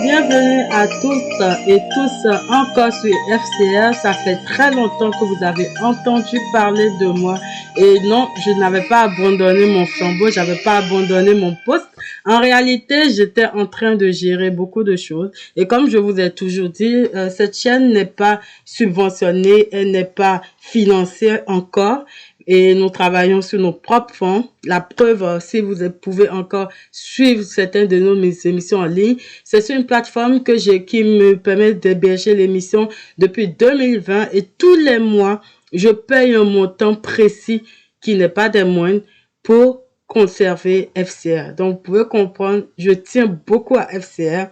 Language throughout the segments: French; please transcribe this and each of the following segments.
bienvenue à toutes et tous encore sur FCR. Ça fait très longtemps que vous avez entendu parler de moi. Et non, je n'avais pas abandonné mon flambeau, j'avais pas abandonné mon poste. En réalité, j'étais en train de gérer beaucoup de choses. Et comme je vous ai toujours dit, cette chaîne n'est pas subventionnée, elle n'est pas financée encore. Et nous travaillons sur nos propres fonds. La preuve, si vous pouvez encore suivre certaines de nos émissions en ligne, c'est sur une plateforme qui me permet d'héberger l'émission depuis 2020 et tous les mois, je paye un montant précis qui n'est pas des moindres pour conserver FCR. Donc, vous pouvez comprendre, je tiens beaucoup à FCR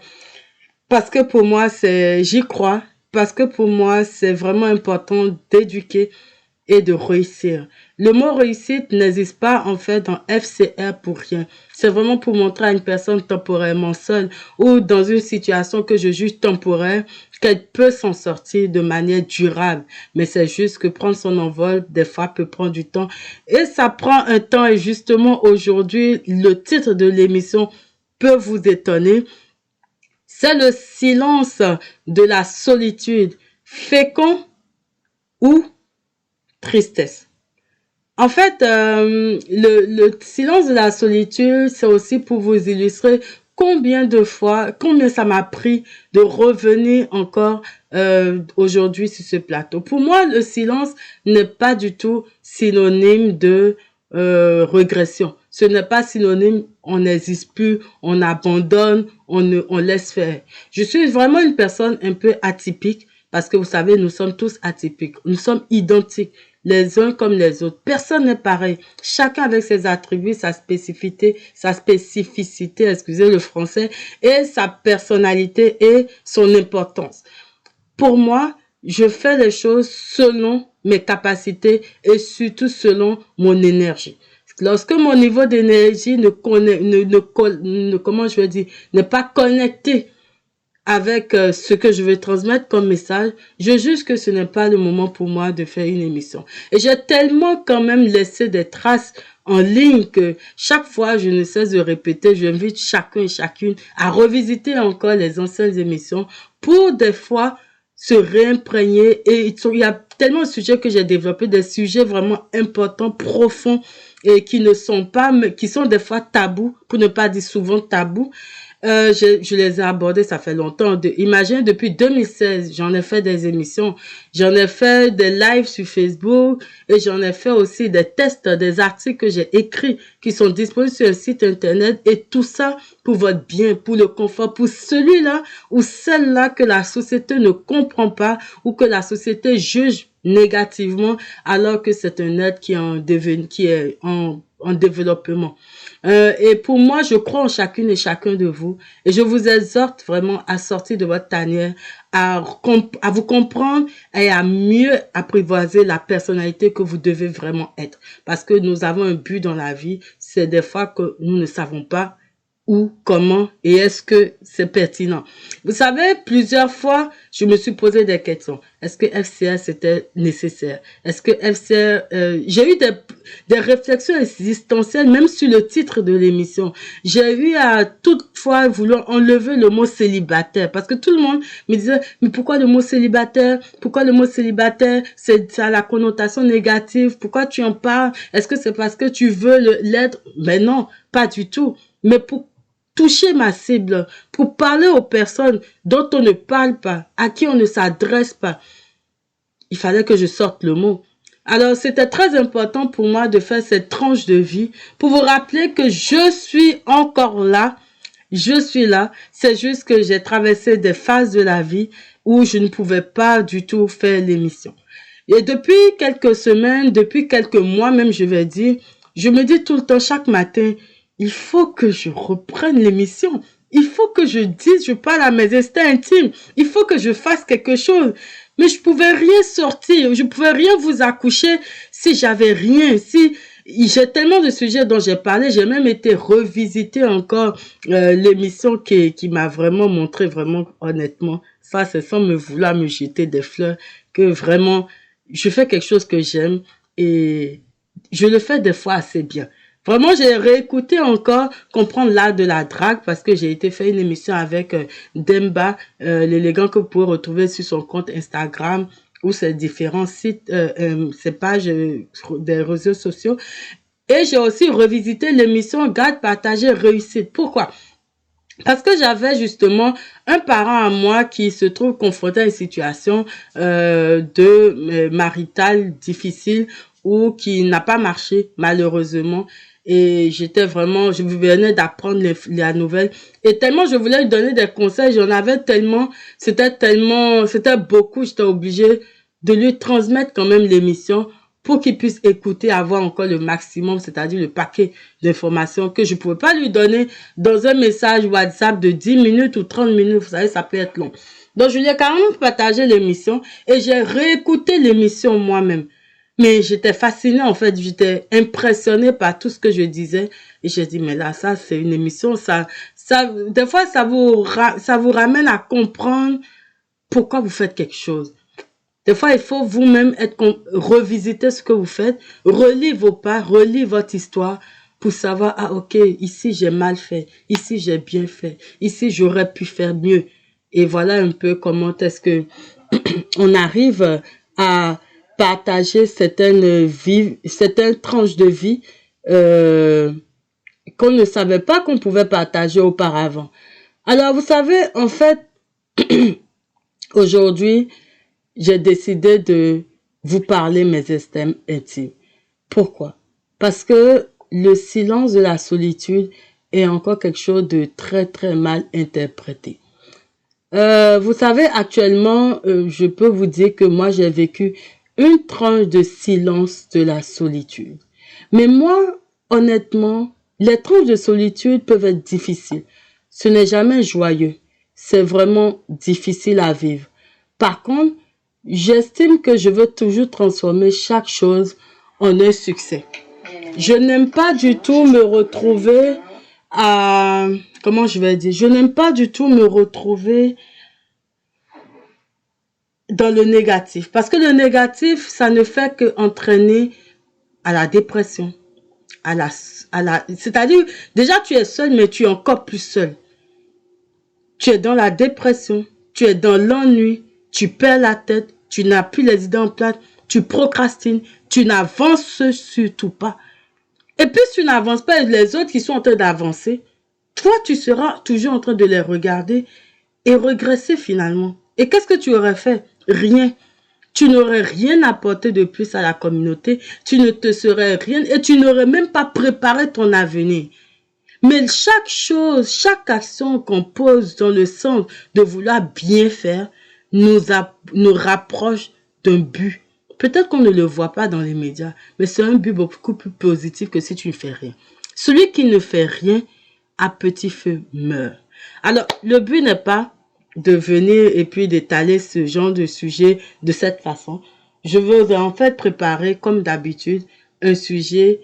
parce que pour moi, j'y crois, parce que pour moi, c'est vraiment important d'éduquer et de réussir. Le mot réussite n'existe pas en fait dans FCR pour rien. C'est vraiment pour montrer à une personne temporairement seule ou dans une situation que je juge temporaire qu'elle peut s'en sortir de manière durable. Mais c'est juste que prendre son envol, des fois, peut prendre du temps. Et ça prend un temps et justement aujourd'hui, le titre de l'émission peut vous étonner. C'est le silence de la solitude, fécond ou tristesse. En fait, le silence de la solitude, c'est aussi pour vous illustrer combien ça m'a pris de revenir encore aujourd'hui sur ce plateau. Pour moi, le silence n'est pas du tout synonyme de régression. Ce n'est pas synonyme, on n'existe plus, on abandonne, on laisse faire. Je suis vraiment une personne un peu atypique parce que vous savez, nous sommes tous atypiques, nous sommes identiques. Les uns comme les autres. Personne n'est pareil. Chacun avec ses attributs, sa spécificité, excusez le français, et sa personnalité et son importance. Pour moi, je fais les choses selon mes capacités et surtout selon mon énergie. Lorsque mon niveau d'énergie n'est pas connecté avec ce que je veux transmettre comme message, je juge que ce n'est pas le moment pour moi de faire une émission. Et j'ai tellement quand même laissé des traces en ligne que chaque fois, je ne cesse de répéter, j'invite chacun et chacune à revisiter encore les anciennes émissions pour des fois se réimprégner. Et il y a tellement de sujets que j'ai développés, des sujets vraiment importants, profonds, et qui sont des fois tabous, pour ne pas dire souvent tabous. Je les ai abordés, ça fait longtemps. Imaginez, depuis 2016, j'en ai fait des émissions, j'en ai fait des lives sur Facebook et j'en ai fait aussi des tests, des articles que j'ai écrits qui sont disponibles sur un site internet et tout ça pour votre bien, pour le confort, pour celui-là ou celle-là que la société ne comprend pas ou que la société juge négativement alors que c'est un être qui est en développement. Et pour moi, je crois en chacune et chacun de vous et je vous exhorte vraiment à sortir de votre tanière, à vous comprendre et à mieux apprivoiser la personnalité que vous devez vraiment être. Parce que nous avons un but dans la vie, c'est des fois que nous ne savons pas où, comment et est-ce que c'est pertinent. Vous savez, plusieurs fois, je me suis posé des questions. Est-ce que FCR c'était nécessaire? Est-ce que FCR... j'ai eu des réflexions existentielles, même sur le titre de l'émission. J'ai eu à toutefois vouloir enlever le mot célibataire, parce que tout le monde me disait, mais pourquoi le mot célibataire? Pourquoi le mot célibataire? Ça a la connotation négative. Pourquoi tu en parles? Est-ce que c'est parce que tu veux l'être? Mais non, pas du tout. Mais pour toucher ma cible, pour parler aux personnes dont on ne parle pas, à qui on ne s'adresse pas, il fallait que je sorte le mot. Alors, c'était très important pour moi de faire cette tranche de vie pour vous rappeler que je suis encore là. Je suis là. C'est juste que j'ai traversé des phases de la vie où je ne pouvais pas du tout faire l'émission. Et depuis quelques semaines, depuis quelques mois même, je vais dire, je me dis tout le temps, chaque matin, il faut que je reprenne l'émission. Il faut que je parle à mes instincts intimes. Il faut que je fasse quelque chose. Mais je pouvais rien sortir. Je pouvais rien vous accoucher si j'avais rien. J'ai tellement de sujets dont j'ai parlé. J'ai même été revisiter encore l'émission qui m'a vraiment montré, vraiment honnêtement. Ça, c'est sans me vouloir me jeter des fleurs, que vraiment, je fais quelque chose que j'aime et je le fais des fois assez bien. Vraiment, j'ai réécouté encore Comprendre l'art de la drague parce que j'ai été faire une émission avec Demba, l'élégant que vous pouvez retrouver sur son compte Instagram ou ses différents sites, ses pages des réseaux sociaux. Et j'ai aussi revisité l'émission Garde, partager, réussite. Pourquoi? Parce que j'avais justement un parent à moi qui se trouve confronté à une situation maritale difficile ou qui n'a pas marché malheureusement. Et j'étais vraiment, je venais d'apprendre la nouvelle. Et tellement je voulais lui donner des conseils, j'en avais tellement, c'était beaucoup, j'étais obligée de lui transmettre quand même l'émission pour qu'il puisse écouter, avoir encore le maximum, c'est-à-dire le paquet d'informations que je ne pouvais pas lui donner dans un message WhatsApp de 10 minutes ou 30 minutes. Vous savez, ça peut être long. Donc, je lui ai quand même partagé l'émission et j'ai réécouté l'émission moi-même. Mais j'étais fascinée, en fait, j'étais impressionnée par tout ce que je disais. Et j'ai dit, mais là, ça, c'est une émission, des fois, ça vous ramène à comprendre pourquoi vous faites quelque chose. Des fois, il faut vous-même revisiter ce que vous faites, relire vos pas, relire votre histoire pour savoir, ah ok, ici j'ai mal fait, ici j'ai bien fait, ici j'aurais pu faire mieux. Et voilà un peu comment est-ce que on arrive à partager certaines tranches de vie qu'on ne savait pas qu'on pouvait partager auparavant. Alors, vous savez, en fait, aujourd'hui, j'ai décidé de vous parler mes estemes intimes. Pourquoi? Parce que le silence de la solitude est encore quelque chose de très très mal interprété. Vous savez, actuellement, je peux vous dire que moi, j'ai vécu une tranche de silence de la solitude. Mais moi, honnêtement, les tranches de solitude peuvent être difficiles. Ce n'est jamais joyeux. C'est vraiment difficile à vivre. Par contre, j'estime que je veux toujours transformer chaque chose en un succès. Je n'aime pas du tout me retrouver à... Comment je vais dire? Je n'aime pas du tout me retrouver dans le négatif. Parce que le négatif, ça ne fait qu'entraîner à la dépression. C'est-à-dire, déjà tu es seul, mais tu es encore plus seul. Tu es dans la dépression, tu es dans l'ennui, tu perds la tête, tu n'as plus les idées en place, tu procrastines, tu n'avances surtout pas. Et puis tu n'avances pas, les autres qui sont en train d'avancer, toi tu seras toujours en train de les regarder et regresser finalement. Et qu'est-ce que tu aurais fait? Rien. Tu n'aurais rien apporté de plus à la communauté, tu ne te serais rien et tu n'aurais même pas préparé ton avenir. Mais chaque chose, chaque action qu'on pose dans le sens de vouloir bien faire nous rapproche d'un but. Peut-être qu'on ne le voit pas dans les médias, mais c'est un but beaucoup plus positif que si tu ne fais rien. Celui qui ne fait rien, à petit feu, meurt. Alors, le but n'est pas de venir et puis d'étaler ce genre de sujet de cette façon. Je veux en fait préparer, comme d'habitude, un sujet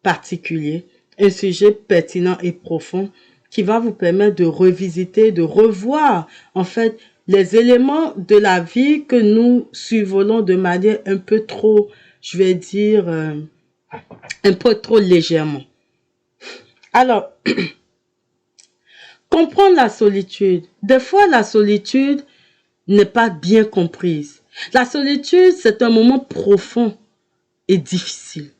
particulier, un sujet pertinent et profond qui va vous permettre de revisiter, de revoir en fait les éléments de la vie que nous survolons de manière un peu trop, je vais dire, un peu trop légèrement. Alors, comprendre la solitude. Des fois, la solitude n'est pas bien comprise. La solitude, c'est un moment profond et difficile.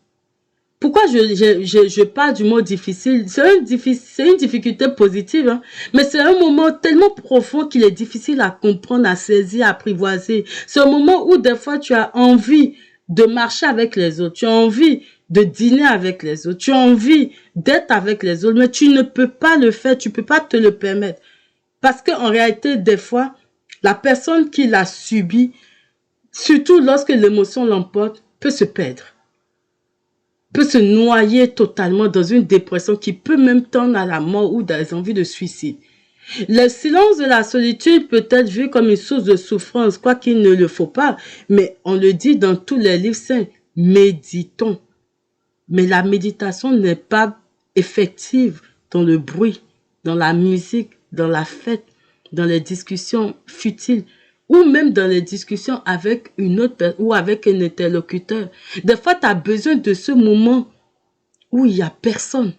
Pourquoi je parle du mot difficile? C'est une difficulté positive, hein? Mais c'est un moment tellement profond qu'il est difficile à comprendre, à saisir, à apprivoiser. C'est un moment où des fois tu as envie de marcher avec les autres, tu as envie de dîner avec les autres, tu as envie d'être avec les autres, mais tu ne peux pas le faire, tu ne peux pas te le permettre. Parce qu'en réalité, des fois, la personne qui l'a subi, surtout lorsque l'émotion l'emporte, peut se perdre, peut se noyer totalement dans une dépression qui peut même tendre à la mort ou dans des envies de suicide. Le silence de la solitude peut être vu comme une source de souffrance, quoi qu'il ne le faut pas, mais on le dit dans tous les livres saints, méditons. Mais la méditation n'est pas effective dans le bruit, dans la musique, dans la fête, dans les discussions futiles, ou même dans les discussions avec une autre personne ou avec un interlocuteur. Des fois, tu as besoin de ce moment où il n'y a personne,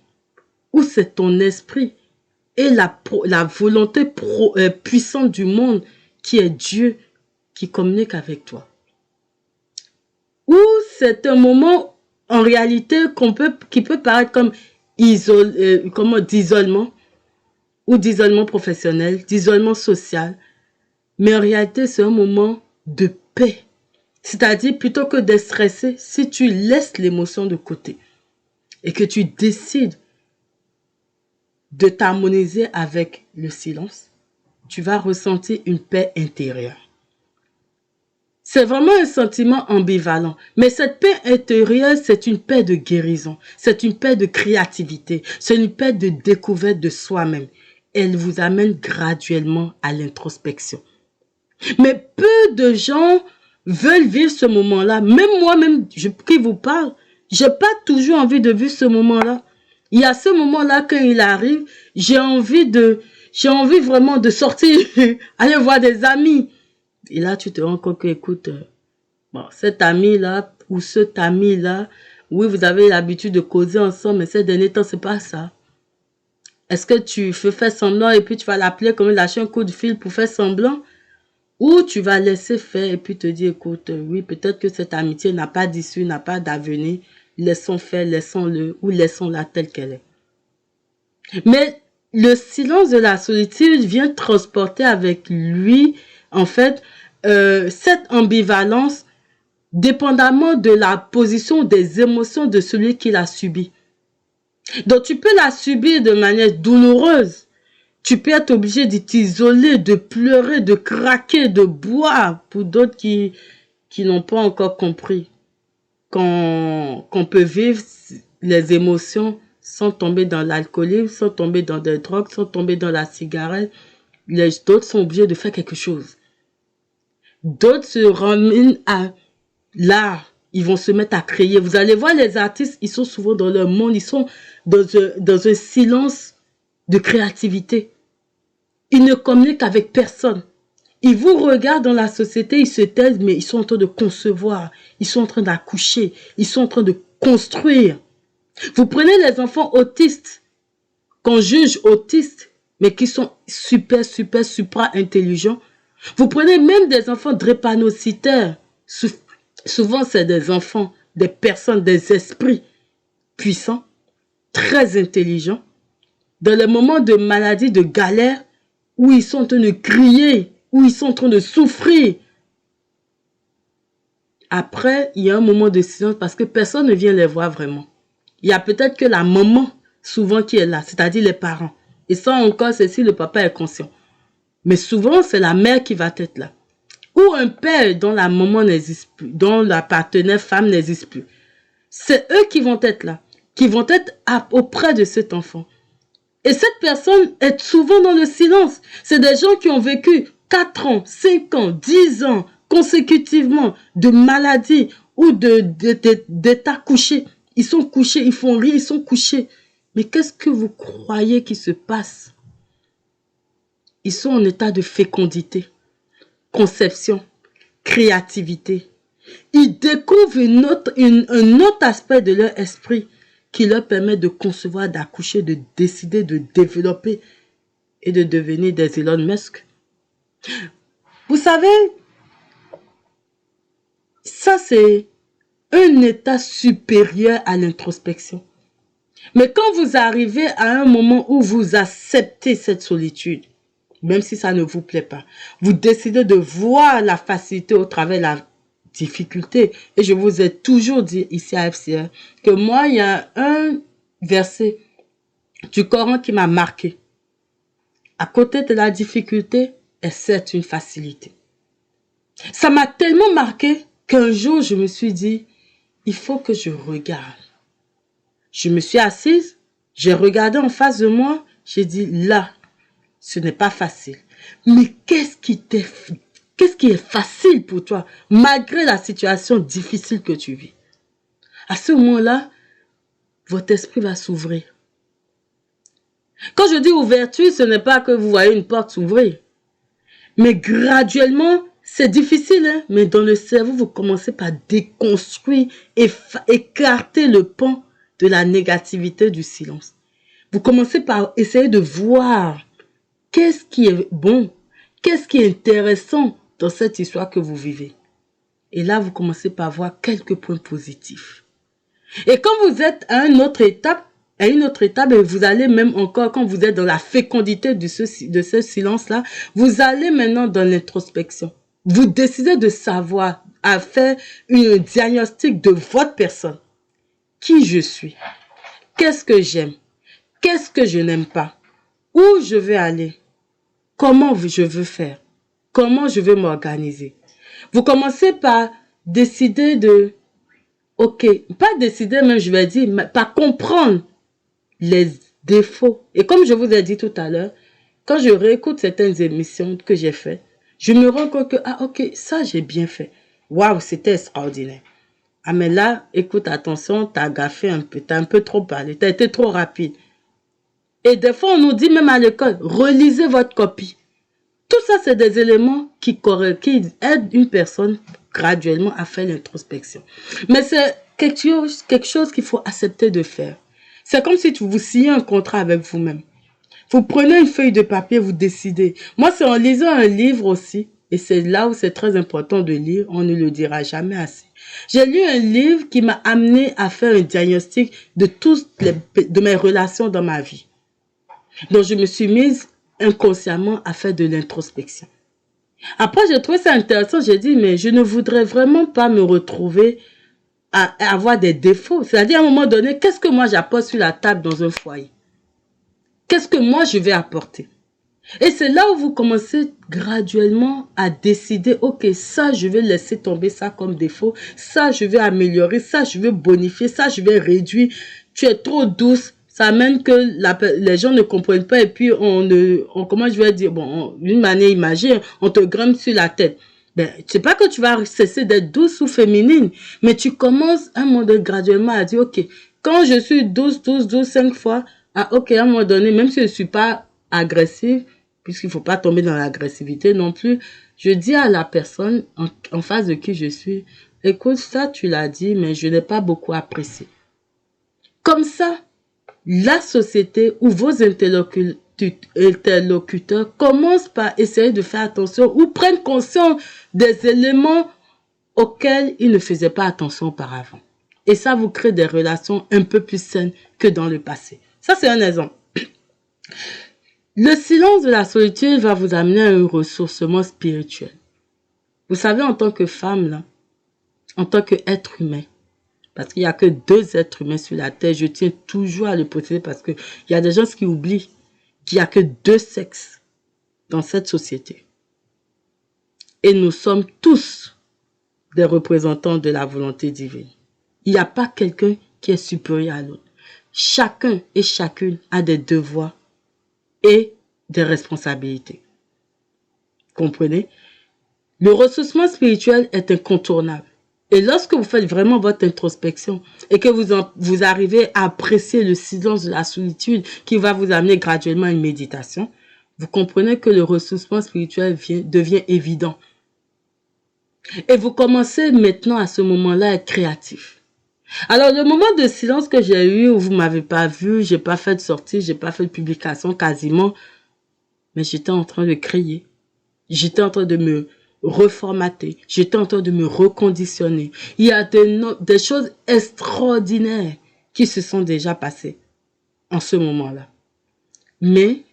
où c'est ton esprit et la volonté puissante du monde qui est Dieu qui communique avec toi. Ou c'est un moment en réalité qui peut paraître comme d'isolement ou d'isolement professionnel, d'isolement social, mais en réalité c'est un moment de paix. C'est-à-dire plutôt que d'être stressé, si tu laisses l'émotion de côté et que tu décides de t'harmoniser avec le silence, tu vas ressentir une paix intérieure. C'est vraiment un sentiment ambivalent. Mais cette paix intérieure, c'est une paix de guérison. C'est une paix de créativité. C'est une paix de découverte de soi-même. Elle vous amène graduellement à l'introspection. Mais peu de gens veulent vivre ce moment-là. Même moi-même, qui vous parle, j'ai pas toujours envie de vivre ce moment-là. Il y a ce moment-là, quand il arrive, j'ai envie vraiment de sortir, aller voir des amis. Et là, tu te rends compte que, écoute, bon, cet ami-là ou cet ami-là, oui, vous avez l'habitude de causer ensemble, mais ces derniers temps, c'est pas ça. Est-ce que tu fais semblant et puis tu vas l'appeler comme lâcher un coup de fil pour faire semblant? Ou tu vas laisser faire et puis te dire, écoute, oui, peut-être que cette amitié n'a pas d'issue, n'a pas d'avenir. Laissons faire, laissons-le ou laissons-la telle qu'elle est. Mais le silence de la solitude vient transporter avec lui, en fait, cette ambivalence dépendamment de la position des émotions de celui qui l'a subi. Donc tu peux la subir de manière douloureuse. Tu peux être obligé de t'isoler, de pleurer, de craquer, de boire pour d'autres qui n'ont pas encore compris qu'on peut vivre les émotions sans tomber dans l'alcoolisme, sans tomber dans des drogues, sans tomber dans la cigarette. D'autres sont obligés de faire quelque chose. D'autres se ramènent à l'art. Ils vont se mettre à créer. Vous allez voir les artistes, ils sont souvent dans leur monde, ils sont dans un silence de créativité. Ils ne communiquent avec personne. Ils vous regardent dans la société, ils se taisent, mais ils sont en train de concevoir. Ils sont en train d'accoucher. Ils sont en train de construire. Vous prenez les enfants autistes, qu'on juge autistes, mais qui sont super intelligents. Vous prenez même des enfants drépanocytaires. Souvent, c'est des enfants, des personnes, des esprits puissants, très intelligents. Dans les moments de maladie, de galère, où ils sont en train de crier, où ils sont en train de souffrir. Après, il y a un moment de silence parce que personne ne vient les voir vraiment. Il y a peut-être que la maman, souvent, qui est là, c'est-à-dire les parents. Et ça encore, c'est si le papa est conscient. Mais souvent, c'est la mère qui va être là. Ou un père dont la maman n'existe plus, dont la partenaire femme n'existe plus. C'est eux qui vont être là, qui vont être auprès de cet enfant. Et cette personne est souvent dans le silence. C'est des gens qui ont vécu 4 ans, 5 ans, 10 ans consécutivement de maladies ou d'état couché. Ils sont couchés, ils font rire, ils sont couchés. Mais qu'est-ce que vous croyez qui se passe? Ils sont en état de fécondité, conception, créativité. Ils découvrent un autre aspect de leur esprit qui leur permet de concevoir, d'accoucher, de décider, de développer et de devenir des Elon Musk. Vous savez, ça c'est un état supérieur à l'introspection. Mais quand vous arrivez à un moment où vous acceptez cette solitude, même si ça ne vous plaît pas, vous décidez de voir la facilité au travers de la difficulté. Et je vous ai toujours dit ici à FCR que moi, il y a un verset du Coran qui m'a marqué. À côté de la difficulté, c'est une facilité. Ça m'a tellement marqué qu'un jour, je me suis dit, il faut que je regarde. Je me suis assise, j'ai regardé en face de moi, j'ai dit, là, ce n'est pas facile. Mais qu'est-ce qui est facile pour toi, malgré la situation difficile que tu vis? À ce moment-là, votre esprit va s'ouvrir. Quand je dis ouverture, ce n'est pas que vous voyez une porte s'ouvrir. Mais graduellement, c'est difficile, hein? Mais dans le cerveau, vous commencez par déconstruire et écarter le pan de la négativité du silence. Vous commencez par essayer de voir qu'est-ce qui est bon, qu'est-ce qui est intéressant dans cette histoire que vous vivez. Et là, vous commencez par voir quelques points positifs. Et quand vous êtes à une autre étape, et vous allez même encore, quand vous êtes dans la fécondité de ce silence-là, vous allez maintenant dans l'introspection. Vous décidez de savoir, à faire un diagnostic de votre personne. Qui je suis? Qu'est-ce que j'aime? Qu'est-ce que je n'aime pas? Où je veux aller? Comment je veux faire? Comment je veux m'organiser? Vous commencez par décider de... Ok, pas décider, mais je vais dire, mais par comprendre les défauts. Et comme je vous ai dit tout à l'heure, quand je réécoute certaines émissions que j'ai faites, je me rends compte que, ah ok, ça j'ai bien fait. Waouh, c'était extraordinaire. Ah mais là, écoute, attention, t'as gaffé un peu, t'as un peu trop parlé, t'as été trop rapide. Et des fois, on nous dit même à l'école, relisez votre copie. Tout ça, c'est des éléments qui aident une personne graduellement à faire l'introspection. Mais c'est quelque chose qu'il faut accepter de faire. C'est comme si vous signez un contrat avec vous-même. Vous prenez une feuille de papier, vous décidez. Moi, c'est en lisant un livre aussi, et c'est là où c'est très important de lire, on ne le dira jamais assez. J'ai lu un livre qui m'a amené à faire un diagnostic de mes relations dans ma vie. Donc, je me suis mise inconsciemment à faire de l'introspection. Après, j'ai trouvé ça intéressant. J'ai dit, mais je ne voudrais vraiment pas me retrouver à avoir des défauts. C'est-à-dire, à un moment donné, qu'est-ce que moi j'apporte sur la table dans un foyer? Qu'est-ce que moi je vais apporter? Et c'est là où vous commencez graduellement à décider, ok, ça je vais laisser tomber ça comme défaut, ça je vais améliorer, ça je vais bonifier, ça je vais réduire. Tu es trop douce, ça amène que les gens ne comprennent pas et puis comment je vais dire, bon, d'une manière imagée, on te grimpe sur la tête. Ben, c'est pas que tu vas cesser d'être douce ou féminine, mais tu commences à un moment donné graduellement à dire, ok, quand je suis douce, 5 fois, ah, ok, à un moment donné, même si je suis pas agressive, puisqu'il faut pas tomber dans l'agressivité non plus, je dis à la personne en face de qui je suis, écoute, ça tu l'as dit, mais je n'ai pas beaucoup apprécié. Comme ça, la société ou vos interlocuteurs commencent par essayer de faire attention ou prennent conscience des éléments auxquels ils ne faisaient pas attention auparavant. Et ça vous crée des relations un peu plus saines que dans le passé. Ça, c'est un exemple. Le silence de la solitude va vous amener à un ressourcement spirituel. Vous savez, en tant que femme, là, en tant qu'être humain, parce qu'il n'y a que 2 êtres humains sur la terre, je tiens toujours à le préciser parce qu'il y a des gens qui oublient qu'il n'y a que 2 sexes dans cette société. Et nous sommes tous des représentants de la volonté divine. Il n'y a pas quelqu'un qui est supérieur à l'autre. Chacun et chacune a des devoirs et des responsabilités. Comprenez? Le ressourcement spirituel est incontournable. Et lorsque vous faites vraiment votre introspection et que vous arrivez à apprécier le silence de la solitude qui va vous amener graduellement à une méditation, vous comprenez que le ressourcement spirituel devient évident. Et vous commencez maintenant à ce moment-là à être créatif. Alors, le moment de silence que j'ai eu, où vous m'avez pas vu, j'ai pas fait de sortie, j'ai pas fait de publication quasiment, mais j'étais en train de créer. J'étais en train de me reformater. J'étais en train de me reconditionner. Il y a des choses extraordinaires qui se sont déjà passées en ce moment-là. Mais,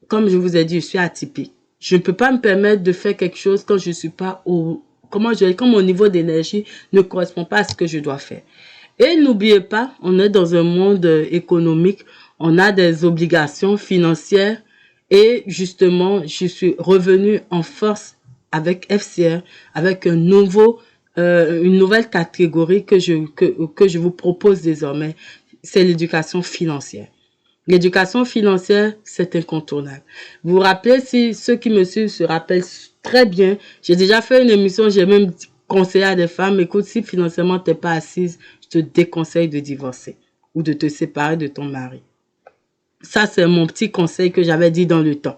comme je vous ai dit, je suis atypique. Je ne peux pas me permettre de faire quelque chose quand je suis pas quand mon niveau d'énergie ne correspond pas à ce que je dois faire. Et n'oubliez pas, on est dans un monde économique, on a des obligations financières et justement, je suis revenue en force avec FCR, avec une nouvelle catégorie que je vous propose désormais, c'est l'éducation financière. L'éducation financière, c'est incontournable. Vous vous rappelez, si ceux qui me suivent se rappellent très bien, j'ai déjà fait une émission, j'ai même conseillé à des femmes, écoute, si financièrement t'es pas assise, je te déconseille de divorcer ou de te séparer de ton mari. Ça, c'est mon petit conseil que j'avais dit dans le temps.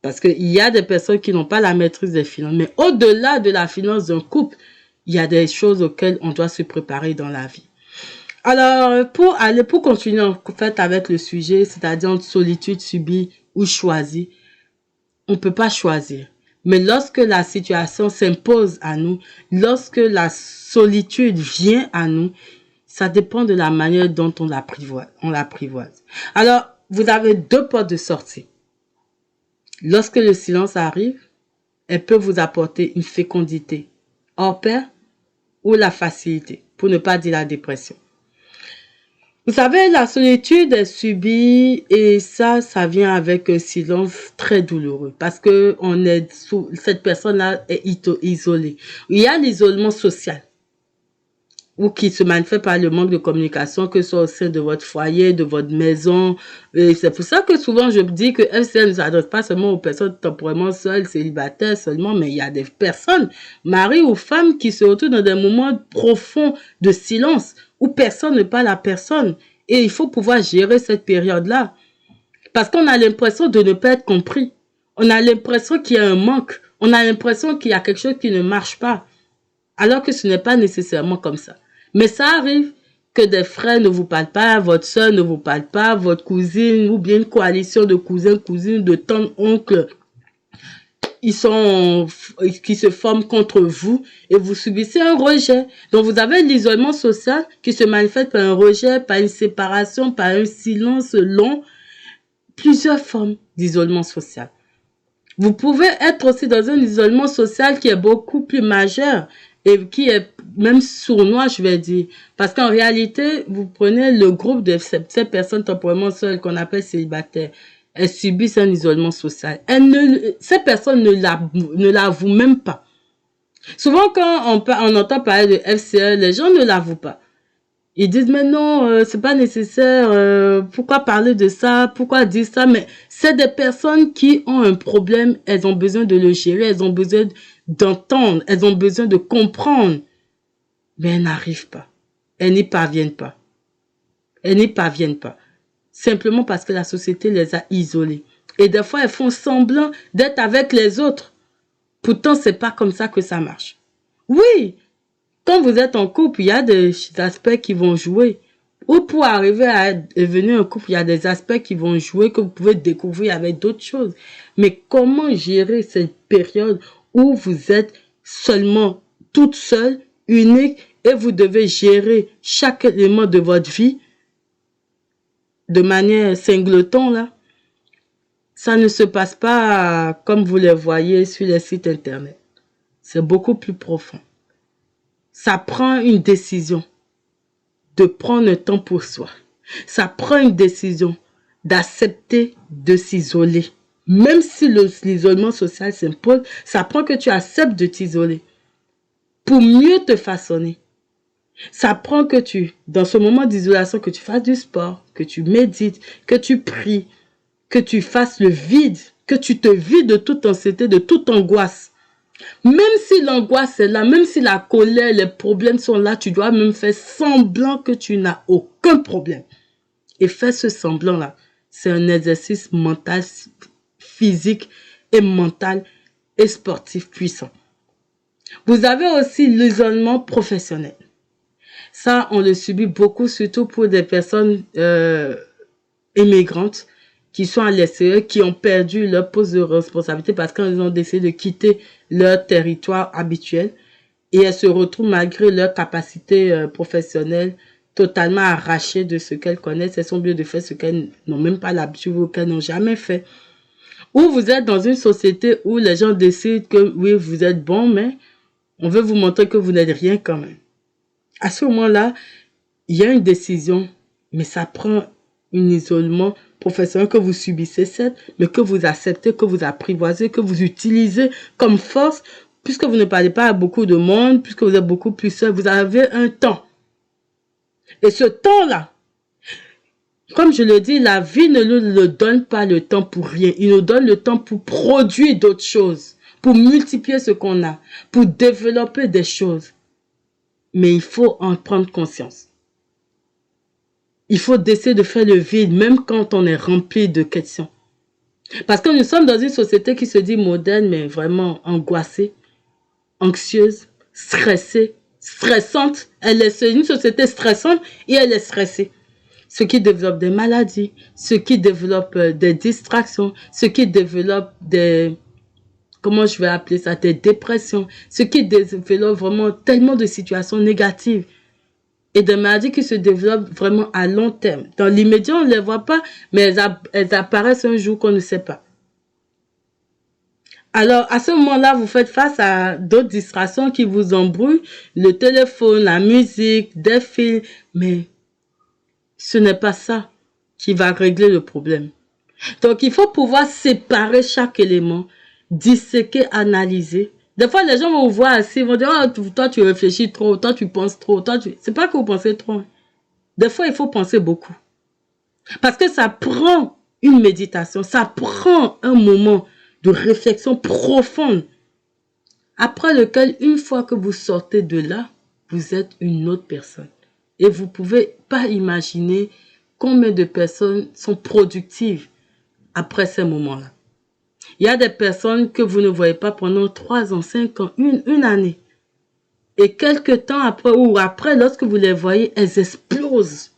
Parce qu'il y a des personnes qui n'ont pas la maîtrise des finances. Mais au-delà de la finance d'un couple, il y a des choses auxquelles on doit se préparer dans la vie. Alors, pour continuer en fait avec le sujet, c'est-à-dire solitude subie ou choisie, on peut pas choisir. Mais lorsque la situation s'impose à nous, lorsque la solitude vient à nous, ça dépend de la manière dont on l'apprivoise. Alors, vous avez deux portes de sortie. Lorsque le silence arrive, elle peut vous apporter une fécondité hors pair ou la facilité, pour ne pas dire la dépression. Vous savez, la solitude est subie et ça vient avec un silence très douloureux parce que cette personne-là est isolée. Il y a l'isolement social ou qui se manifeste par le manque de communication, que ce soit au sein de votre foyer, de votre maison. Et c'est pour ça que souvent je dis que FCL ne s'adresse pas seulement aux personnes temporairement seules, célibataires seulement, mais il y a des personnes, mari ou femme, qui se retrouvent dans des moments profonds de silence où personne ne parle à personne. Et il faut pouvoir gérer cette période-là. Parce qu'on a l'impression de ne pas être compris. On a l'impression qu'il y a un manque. On a l'impression qu'il y a quelque chose qui ne marche pas. Alors que ce n'est pas nécessairement comme ça. Mais ça arrive que des frères ne vous parlent pas, votre soeur ne vous parle pas, votre cousine ou bien une coalition de cousins, cousines, de tantes, oncles, qui se forment contre vous et vous subissez un rejet. Donc vous avez l'isolement social qui se manifeste par un rejet, par une séparation, par un silence long, plusieurs formes d'isolement social. Vous pouvez être aussi dans un isolement social qui est beaucoup plus majeur et qui est même sournois, je vais dire. Parce qu'en réalité, vous prenez le groupe de ces personnes temporairement seules qu'on appelle célibataires. Elles subissent un isolement social. Ces personnes ne l'avouent même pas. Souvent, quand on entend parler de FCL, les gens ne l'avouent pas. Ils disent, mais non, c'est pas nécessaire, pourquoi parler de ça, pourquoi dire ça, mais c'est des personnes qui ont un problème, elles ont besoin de le gérer, elles ont besoin d'entendre, elles ont besoin de comprendre, mais elles n'arrivent pas, elles n'y parviennent pas, elles n'y parviennent pas, simplement parce que la société les a isolées. Et des fois, elles font semblant d'être avec les autres, pourtant c'est pas comme ça que ça marche. Oui, quand vous êtes en couple, il y a des aspects qui vont jouer. Ou pour arriver à devenir un couple, il y a des aspects qui vont jouer que vous pouvez découvrir avec d'autres choses. Mais comment gérer cette période où vous êtes seulement toute seule, unique, et vous devez gérer chaque élément de votre vie de manière singleton, là? Ça ne se passe pas comme vous le voyez sur les sites internet. C'est beaucoup plus profond. Ça prend une décision de prendre un temps pour soi. Ça prend une décision d'accepter de s'isoler. Même si l'isolement social s'impose, ça prend que tu acceptes de t'isoler pour mieux te façonner. Ça prend que dans ce moment d'isolation, que tu fasses du sport, que tu médites, que tu pries, que tu fasses le vide, que tu te vides de toute anxiété, de toute angoisse. Même si l'angoisse est là, même si la colère, les problèmes sont là, tu dois même faire semblant que tu n'as aucun problème. Et faire ce semblant-là, c'est un exercice mental, physique et mental et sportif puissant. Vous avez aussi l'isolement professionnel. Ça, on le subit beaucoup, surtout pour des personnes immigrantes qui sont à l'extérieur, qui ont perdu leur poste de responsabilité parce qu'ils ont décidé de quitter leur territoire habituel et elles se retrouvent malgré leur capacité professionnelle totalement arrachées de ce qu'elles connaissent. Elles sont obligées de faire ce qu'elles n'ont même pas l'habitude ou qu'elles n'ont jamais fait. Ou vous êtes dans une société où les gens décident que oui, vous êtes bon, mais on veut vous montrer que vous n'êtes rien quand même. À ce moment-là, il y a une décision, mais ça prend un isolement professionnel que vous subissez, certes, mais que vous acceptez, que vous apprivoisez, que vous utilisez comme force, puisque vous ne parlez pas à beaucoup de monde, puisque vous êtes beaucoup plus seul, vous avez un temps. Et ce temps-là, comme je le dis, la vie ne nous donne pas le temps pour rien. Il nous donne le temps pour produire d'autres choses, pour multiplier ce qu'on a, pour développer des choses. Mais il faut en prendre conscience. Il faut décider de faire le vide, même quand on est rempli de questions. Parce que nous sommes dans une société qui se dit moderne, mais vraiment angoissée, anxieuse, stressée, stressante, c'est une société stressante et elle est stressée. Ceux qui développent des maladies, ceux qui développent des distractions, ceux qui développent des, comment je vais appeler ça, des dépressions, ceux qui développent vraiment tellement de situations négatives et des maladies qui se développent vraiment à long terme. Dans l'immédiat, on ne les voit pas, mais elles apparaissent un jour qu'on ne sait pas. Alors, à ce moment-là, vous faites face à d'autres distractions qui vous embrouillent, le téléphone, la musique, des films, mais ce n'est pas ça qui va régler le problème. Donc, il faut pouvoir séparer chaque élément, disséquer, analyser. Des fois, les gens vont vous voir assis, ils vont dire, oh, toi, tu réfléchis trop, toi, tu penses trop, c'est pas que vous pensez trop. Des fois, il faut penser beaucoup. Parce que ça prend une méditation, ça prend un moment de réflexion profonde, après lequel, une fois que vous sortez de là, vous êtes une autre personne. Et vous ne pouvez pas imaginer combien de personnes sont productives après ces moments-là. Il y a des personnes que vous ne voyez pas pendant 3 ans, 5 ans, une année. Et quelques temps après, ou après, lorsque vous les voyez, elles explosent.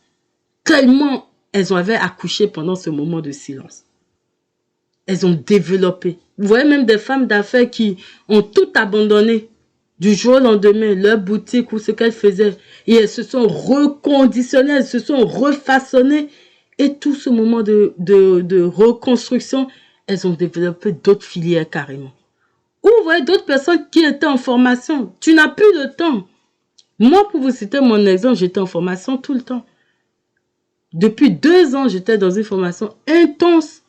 Tellement elles avaient accouché pendant ce moment de silence. Elles ont développé. Vous voyez même des femmes d'affaires qui ont tout abandonné du jour au lendemain, leur boutique ou ce qu'elles faisaient. Et elles se sont reconditionnées, elles se sont refaçonnées. Et tout ce moment de reconstruction, elles ont développé d'autres filières carrément. Ou vous voyez d'autres personnes qui étaient en formation. Tu n'as plus le temps. Moi, pour vous citer mon exemple, j'étais en formation tout le temps. Depuis 2 ans, j'étais dans une formation intense.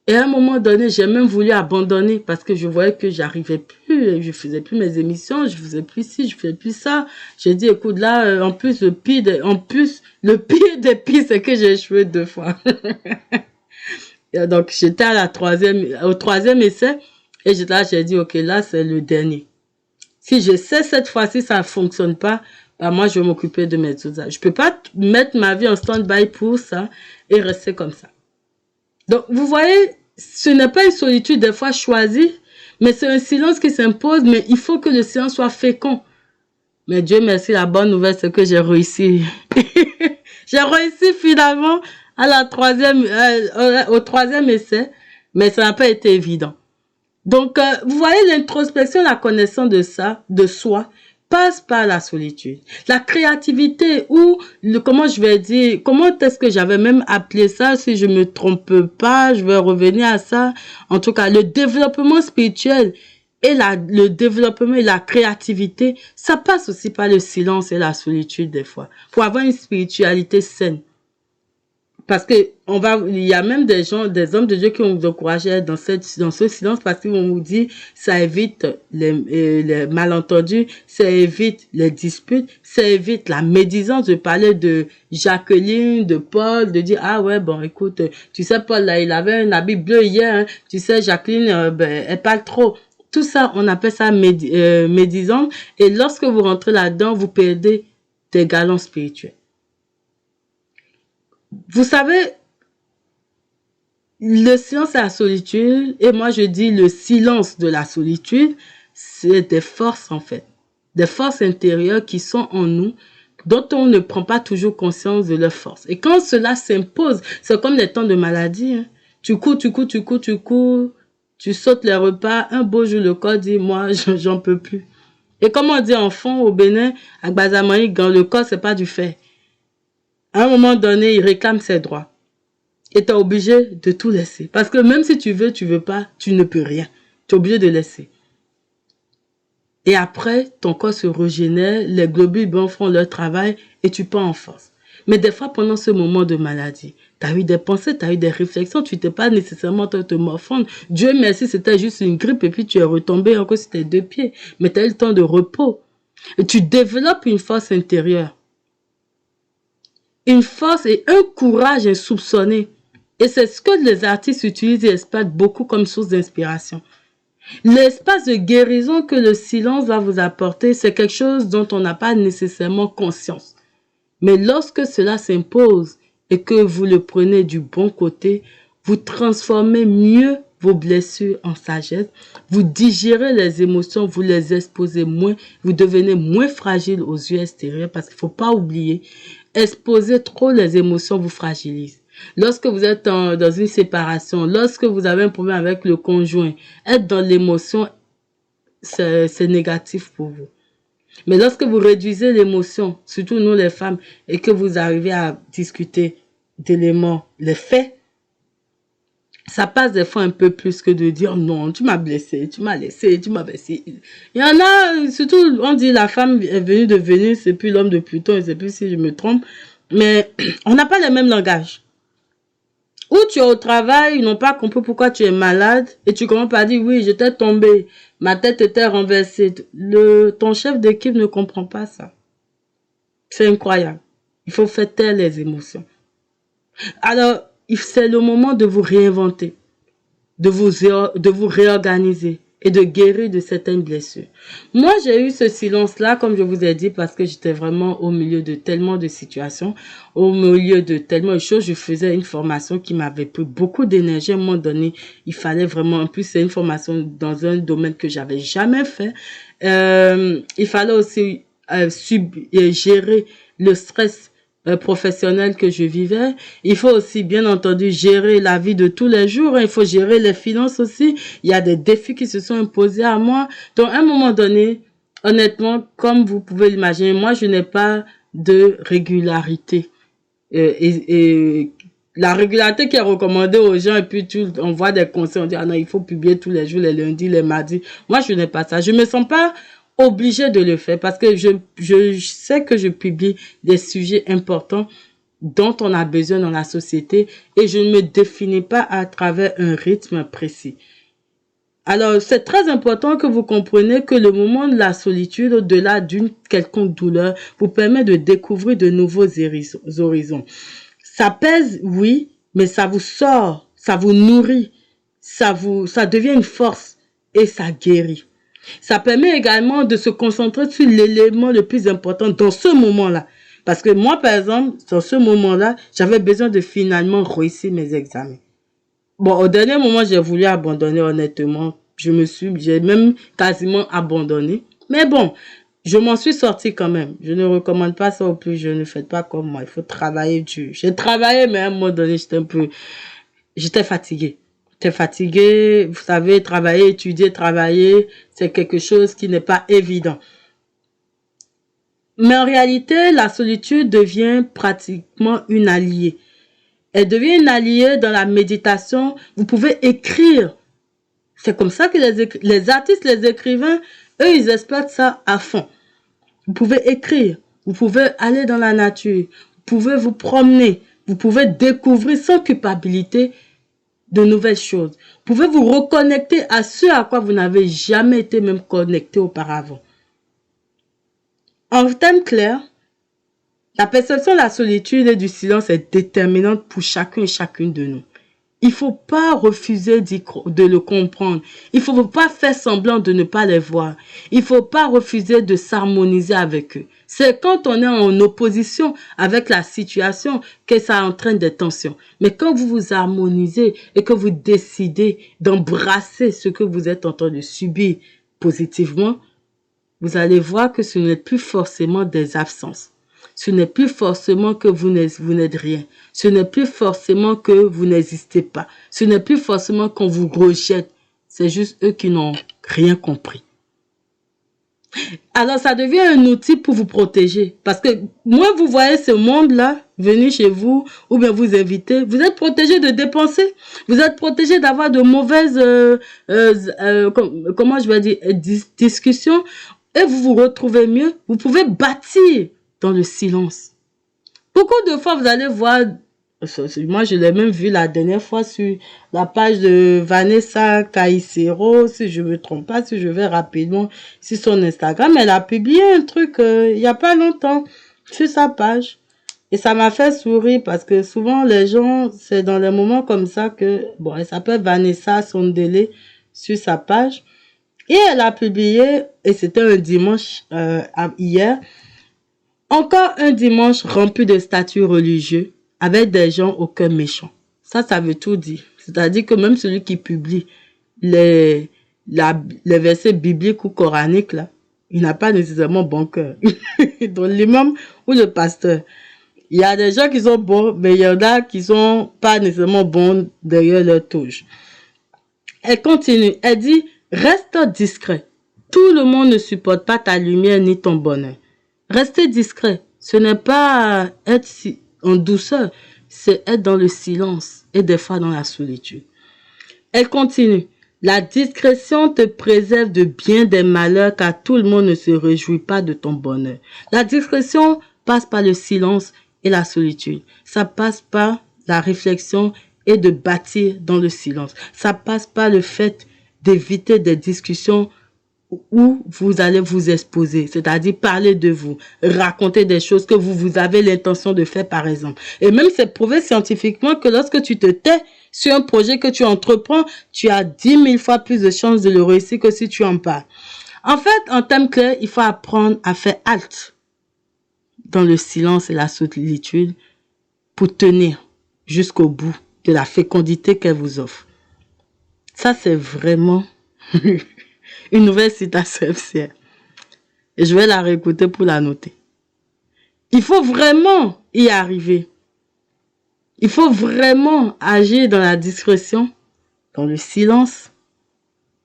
Et à un moment donné, j'ai même voulu abandonner parce que je voyais que j'arrivais plus, je faisais plus mes émissions, je faisais plus ci, je faisais plus ça. J'ai dit, écoute, là, en plus, le pire des pires, c'est que j'ai échoué 2 fois. Donc, j'étais au 3e essai et j'ai dit, ok, là, c'est le dernier. Si j'essaie cette fois-ci, ça ne fonctionne pas, bah, moi, je vais m'occuper de mes autres. Je peux pas mettre ma vie en stand-by pour ça et rester comme ça. Donc, vous voyez, ce n'est pas une solitude des fois choisie, mais c'est un silence qui s'impose, mais il faut que le silence soit fécond. Mais Dieu merci, la bonne nouvelle, c'est que j'ai réussi. J'ai réussi finalement à au 3e essai, mais ça n'a pas été évident. Donc, vous voyez, l'introspection, la connaissance de ça, de soi, passe par la solitude. La créativité ou, comment est-ce que j'avais même appelé ça, si je me trompe pas, je vais revenir à ça. En tout cas, le développement spirituel et le développement et la créativité, ça passe aussi par le silence et la solitude des fois, pour avoir une spiritualité saine. Parce que il y a même des hommes de Dieu qui vont vous encourager dans ce silence parce qu'ils vont vous dire, ça évite les malentendus, ça évite les disputes, ça évite la médisance. Je parlais de Jacqueline, de Paul, de dire, ah ouais, bon, écoute, tu sais, Paul, là, il avait un habit bleu hier, hein. Tu sais, Jacqueline, elle parle trop. Tout ça, on appelle ça médisance. Et lorsque vous rentrez là-dedans, vous perdez des galons spirituels. Vous savez, le silence et la solitude, et moi je dis le silence de la solitude, c'est des forces en fait. Des forces intérieures qui sont en nous, dont on ne prend pas toujours conscience de leurs forces. Et quand cela s'impose, c'est comme les temps de maladie. Hein. Tu cours, tu sautes les repas, un beau jour le corps dit, moi j'en peux plus. Et comme on dit enfant au Bénin, à Gbazamani, dans le corps c'est pas du fer. À un moment donné, il réclame ses droits. Et tu es obligé de tout laisser. Parce que même si tu veux pas, tu ne peux rien. Tu es obligé de laisser. Et après, ton corps se régénère, les globules blancs font leur travail et tu pars en force. Mais des fois, pendant ce moment de maladie, tu as eu des pensées, tu as eu des réflexions, tu n'étais pas nécessairement te morfondre. Dieu merci, c'était juste une grippe et puis tu es retombé encore sur tes 2 pieds. Mais tu as eu le temps de repos. Et tu développes une force intérieure. Une force et un courage insoupçonné. Et c'est ce que les artistes utilisent et exploitent beaucoup comme source d'inspiration. L'espace de guérison que le silence va vous apporter, c'est quelque chose dont on n'a pas nécessairement conscience. Mais lorsque cela s'impose et que vous le prenez du bon côté, vous transformez mieux vos blessures en sagesse. Vous digérez les émotions, vous les exposez moins. Vous devenez moins fragile aux yeux extérieurs parce qu'il ne faut pas oublier, exposer trop les émotions vous fragilise. Lorsque vous êtes dans une séparation, lorsque vous avez un problème avec le conjoint, être dans l'émotion, c'est négatif pour vous. Mais lorsque vous réduisez l'émotion, surtout nous les femmes, et que vous arrivez à discuter d'éléments, les faits, ça passe des fois un peu plus que de dire non, tu m'as blessé, tu m'as laissé, tu m'as blessé. Il y en a, surtout, on dit la femme est venue de Vénus, c'est plus l'homme de Pluton, je ne sais plus si je me trompe, mais on n'a pas le même langage. Ou tu es au travail, ils n'ont pas compris pourquoi tu es malade et tu commences par dire oui, j'étais tombé, ma tête était renversée. Ton chef d'équipe ne comprend pas ça. C'est incroyable. Il faut faire taire les émotions. Alors, c'est le moment de vous réinventer, de vous réorganiser et de guérir de certaines blessures. Moi, j'ai eu ce silence-là, comme je vous ai dit, parce que j'étais vraiment au milieu de tellement de situations, au milieu de tellement de choses. Je faisais une formation qui m'avait pris beaucoup d'énergie. À un moment donné, il fallait vraiment, en plus, c'est une formation dans un domaine que j'avais jamais fait. Il fallait aussi gérer le stress professionnel que je vivais. Il faut aussi, bien entendu, gérer la vie de tous les jours. Il faut gérer les finances aussi. Il y a des défis qui se sont imposés à moi. Donc, à un moment donné, honnêtement, comme vous pouvez l'imaginer, moi, je n'ai pas de régularité. Et la régularité qui est recommandée aux gens, et puis on voit des conseils, on dit, ah non, il faut publier tous les jours, les lundis, les mardis. Moi, je n'ai pas ça. Je me sens pas obligée de le faire parce que je sais que je publie des sujets importants dont on a besoin dans la société et je ne me définis pas à travers un rythme précis. Alors, c'est très important que vous compreniez que le moment de la solitude, au-delà d'une quelconque douleur, vous permet de découvrir de nouveaux horizons. Ça pèse, oui, mais ça vous sort, ça vous nourrit, ça devient une force et ça guérit. Ça permet également de se concentrer sur l'élément le plus important dans ce moment-là. Parce que moi, par exemple, dans ce moment-là, j'avais besoin de finalement réussir mes examens. Bon, au dernier moment, j'ai voulu abandonner, honnêtement. J'ai même quasiment abandonné. Mais bon, je m'en suis sortie quand même. Je ne recommande pas ça au plus jeunes. Ne faites pas comme moi. Il faut travailler dur. J'ai travaillé, mais à un moment donné, j'étais fatiguée. T'es fatigué, vous savez, travailler, étudier, travailler, c'est quelque chose qui n'est pas évident. Mais en réalité, la solitude devient pratiquement une alliée. Elle devient une alliée dans la méditation. Vous pouvez écrire. C'est comme ça que les artistes, les écrivains, eux, ils exploitent ça à fond. Vous pouvez écrire. Vous pouvez aller dans la nature. Vous pouvez vous promener. Vous pouvez découvrir sans culpabilité de nouvelles choses. Vous pouvez vous reconnecter à ce à quoi vous n'avez jamais été même connecté auparavant. En termes clairs, la perception de la solitude et du silence est déterminante pour chacun et chacune de nous. Il ne faut pas refuser de le comprendre. Il ne faut pas faire semblant de ne pas les voir. Il ne faut pas refuser de s'harmoniser avec eux. C'est quand on est en opposition avec la situation que ça entraîne des tensions. Mais quand vous vous harmonisez et que vous décidez d'embrasser ce que vous êtes en train de subir positivement, vous allez voir que ce n'est plus forcément des absences. Ce n'est plus forcément que vous n'êtes rien. Ce n'est plus forcément que vous n'existez pas. Ce n'est plus forcément qu'on vous rejette. C'est juste eux qui n'ont rien compris. Alors, ça devient un outil pour vous protéger. Parce que moins vous voyez ce monde-là venir chez vous ou bien vous inviter, vous êtes protégé de dépenser. Vous êtes protégé d'avoir de mauvaises, comment je vais dire, discussions. Et vous vous retrouvez mieux. Vous pouvez bâtir dans le silence. Beaucoup de fois, vous allez voir, moi je l'ai même vu la dernière fois sur la page de Vanessa Caicero, si je ne me trompe pas, si je vais rapidement sur son Instagram, elle a publié un truc il n'y a pas longtemps sur sa page. Et ça m'a fait sourire parce que souvent les gens, c'est dans les moments comme ça que, bon, elle s'appelle Vanessa Sondele sur sa page. Et elle a publié, et c'était un dimanche hier, encore un dimanche rempli de statuts religieux avec des gens au cœur méchant. Ça veut tout dire. C'est-à-dire que même celui qui publie les, les versets bibliques ou coraniques, là, il n'a pas nécessairement bon cœur. Donc l'imam ou le pasteur, il y a des gens qui sont bons, mais il y en a qui sont pas nécessairement bons derrière leur touche. Elle continue, elle dit, reste discret. Tout le monde ne supporte pas ta lumière ni ton bonheur. Restez discret. Ce n'est pas être en douceur, c'est être dans le silence et des fois dans la solitude. Elle continue. La discrétion te préserve de bien des malheurs car tout le monde ne se réjouit pas de ton bonheur. La discrétion passe par le silence et la solitude. Ça passe par la réflexion et de bâtir dans le silence. Ça passe par le fait d'éviter des discussions où vous allez vous exposer, c'est-à-dire parler de vous, raconter des choses que vous avez l'intention de faire par exemple. Et même c'est prouvé scientifiquement que lorsque tu te tais sur un projet que tu entreprends, tu as 10 000 fois plus de chances de le réussir que si tu en parles. En fait, en termes clairs, il faut apprendre à faire halte dans le silence et la solitude pour tenir jusqu'au bout de la fécondité qu'elle vous offre. Ça, c'est vraiment une nouvelle citation FCR. Et je vais la réécouter pour la noter. Il faut vraiment y arriver. Il faut vraiment agir dans la discrétion, dans le silence,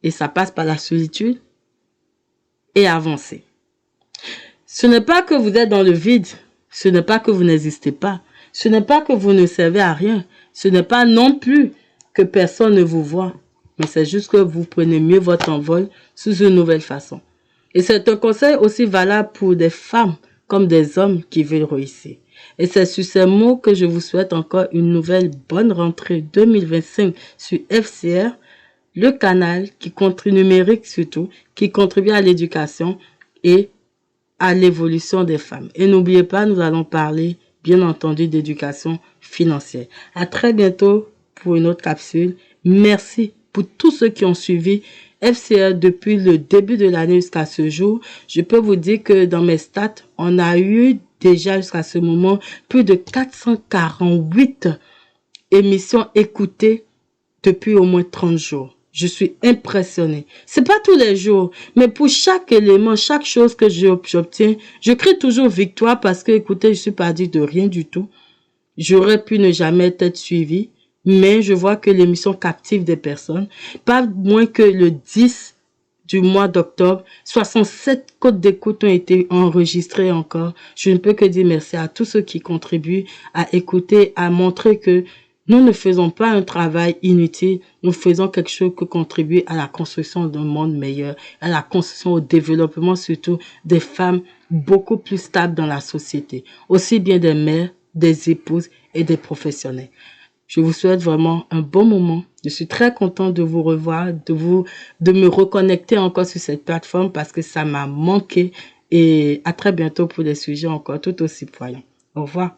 et ça passe par la solitude, et avancer. Ce n'est pas que vous êtes dans le vide, ce n'est pas que vous n'existez pas, ce n'est pas que vous ne servez à rien, ce n'est pas non plus que personne ne vous voit, mais c'est juste que vous prenez mieux votre envol sous une nouvelle façon. Et c'est un conseil aussi valable pour des femmes comme des hommes qui veulent réussir. Et c'est sur ces mots que je vous souhaite encore une nouvelle bonne rentrée 2025 sur FCR, le canal qui contribue numérique surtout, qui contribue à l'éducation et à l'évolution des femmes. Et n'oubliez pas, nous allons parler, bien entendu, d'éducation financière. À très bientôt pour une autre capsule. Merci pour tous ceux qui ont suivi FCR depuis le début de l'année jusqu'à ce jour. Je peux vous dire que dans mes stats, on a eu déjà jusqu'à ce moment plus de 448 émissions écoutées depuis au moins 30 jours. Je suis impressionnée. C'est pas tous les jours, mais pour chaque élément, chaque chose que j'obtiens, je crie toujours victoire parce que, écoutez, je suis pas dit de rien du tout. J'aurais pu ne jamais être suivie, mais je vois que l'émission captive des personnes. Pas moins que le 10 du mois d'octobre, 67 codes d'écoute ont été enregistrés encore. Je ne peux que dire merci à tous ceux qui contribuent à écouter, à montrer que nous ne faisons pas un travail inutile, nous faisons quelque chose qui contribue à la construction d'un monde meilleur, à la construction, au développement surtout des femmes beaucoup plus stables dans la société, aussi bien des mères, des épouses et des professionnels. Je vous souhaite vraiment un bon moment. Je suis très contente de vous revoir, de me reconnecter encore sur cette plateforme parce que ça m'a manqué et à très bientôt pour des sujets encore tout aussi poignants. Au revoir.